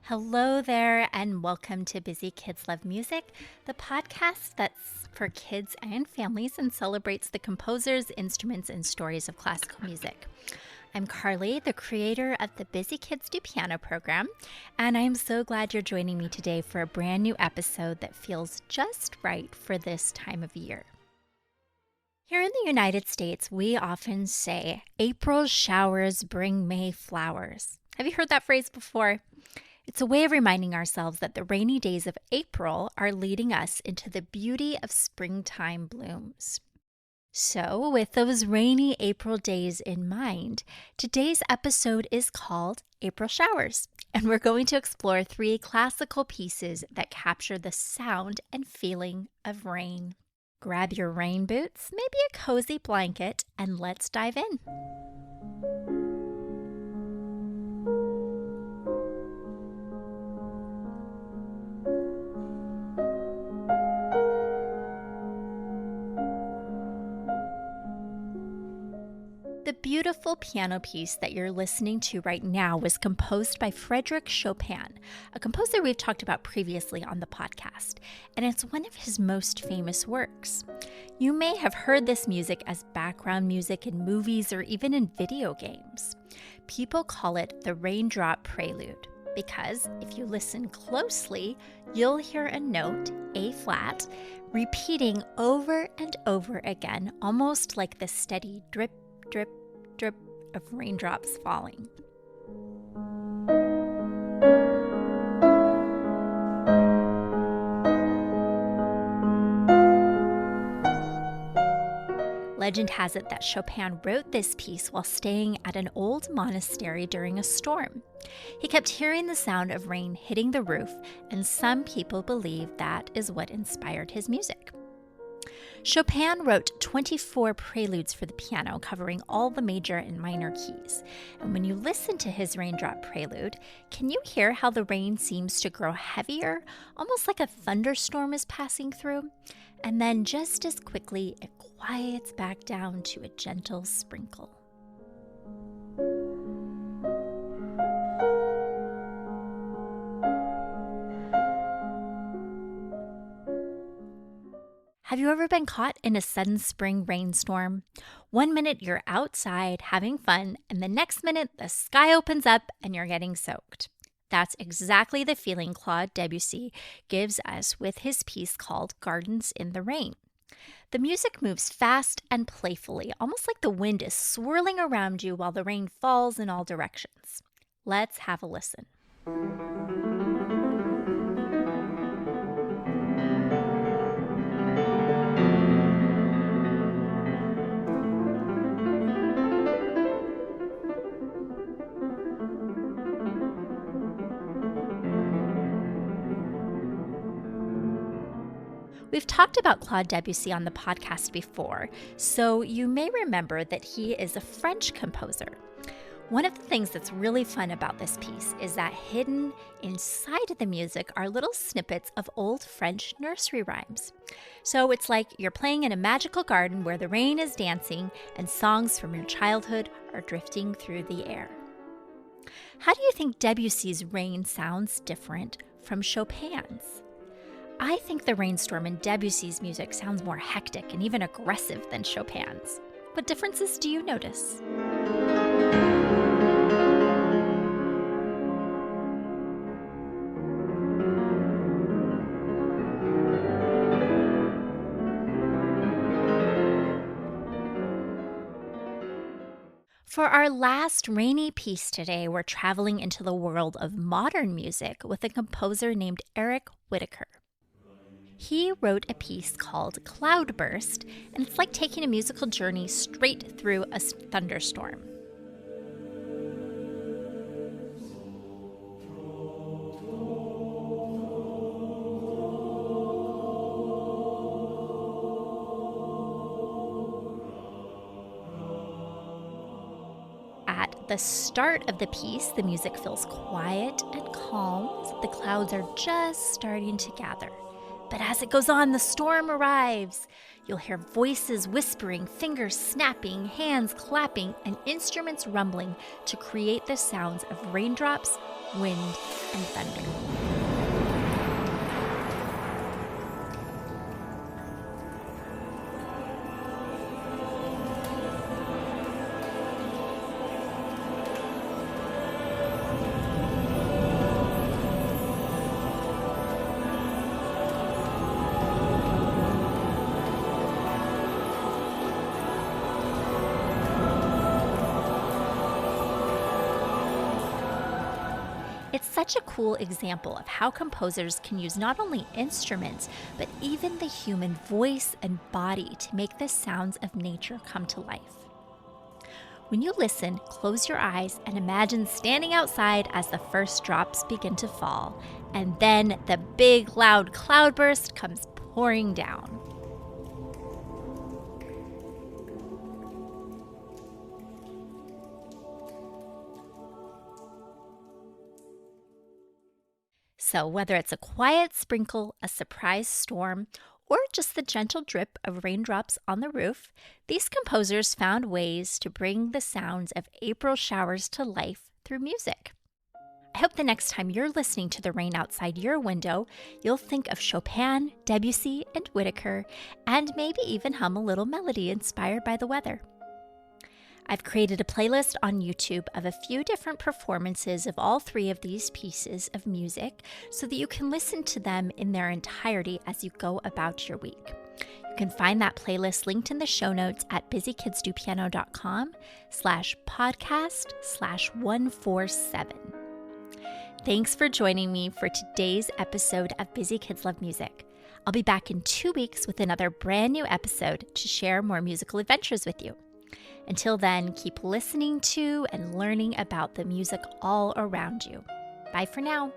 Hello there, and welcome to Busy Kids Love Music, the podcast that's for kids and families and celebrates the composers, instruments, and stories of classical music. I'm Carly, the creator of the Busy Kids Do Piano program, and I'm so glad you're joining me today for a brand new episode that feels just right for this time of year. Here in the United States, we often say, April showers bring May flowers. Have you heard that phrase before? It's a way of reminding ourselves that the rainy days of April are leading us into the beauty of springtime blooms. So, with those rainy April days in mind, today's episode is called April Showers, and we're going to explore 3 classical pieces that capture the sound and feeling of rain. Grab your rain boots, maybe a cozy blanket, and let's dive in. The beautiful piano piece that you're listening to right now was composed by Frédéric Chopin, a composer we've talked about previously on the podcast, and it's one of his most famous works. You may have heard this music as background music in movies or even in video games. People call it the Raindrop Prelude because if you listen closely, you'll hear a note, A flat, repeating over and over again, almost like the steady drip, drip, drip of raindrops falling. Legend has it that Chopin wrote this piece while staying at an old monastery during a storm. He kept hearing the sound of rain hitting the roof, and some people believe that is what inspired his music. Chopin wrote 24 preludes for the piano, covering all the major and minor keys. And when you listen to his Raindrop Prelude, can you hear how the rain seems to grow heavier, almost like a thunderstorm is passing through? And then just as quickly, it quiets back down to a gentle sprinkle. Have you ever been caught in a sudden spring rainstorm? One minute you're outside having fun, and the next minute the sky opens up and you're getting soaked. That's exactly the feeling Claude Debussy gives us with his piece called Gardens in the Rain. The music moves fast and playfully, almost like the wind is swirling around you while the rain falls in all directions. Let's have a listen. We've talked about Claude Debussy on the podcast before, so you may remember that he is a French composer. One of the things that's really fun about this piece is that hidden inside of the music are little snippets of old French nursery rhymes. So it's like you're playing in a magical garden where the rain is dancing and songs from your childhood are drifting through the air. How do you think Debussy's rain sounds different from Chopin's? I think the rainstorm in Debussy's music sounds more hectic and even aggressive than Chopin's. What differences do you notice? For our last rainy piece today, we're traveling into the world of modern music with a composer named Whitacre. He wrote a piece called Cloudburst, and it's like taking a musical journey straight through a thunderstorm. At the start of the piece, the music feels quiet and calm. The clouds are just starting to gather. But as it goes on, the storm arrives. You'll hear voices whispering, fingers snapping, hands clapping, and instruments rumbling to create the sounds of raindrops, wind, and thunder. It's such a cool example of how composers can use not only instruments, but even the human voice and body to make the sounds of nature come to life. When you listen, close your eyes and imagine standing outside as the first drops begin to fall, and then the big, loud cloudburst comes pouring down. So whether it's a quiet sprinkle, a surprise storm, or just the gentle drip of raindrops on the roof, these composers found ways to bring the sounds of April showers to life through music. I hope the next time you're listening to the rain outside your window, you'll think of Chopin, Debussy, and Whitacre, and maybe even hum a little melody inspired by the weather. I've created a playlist on YouTube of a few different performances of all three of these pieces of music so that you can listen to them in their entirety as you go about your week. You can find that playlist linked in the show notes at busykidsdopiano.com/podcast/147. Thanks for joining me for today's episode of Busy Kids Love Music. I'll be back in 2 weeks with another brand new episode to share more musical adventures with you. Until then, keep listening to and learning about the music all around you. Bye for now.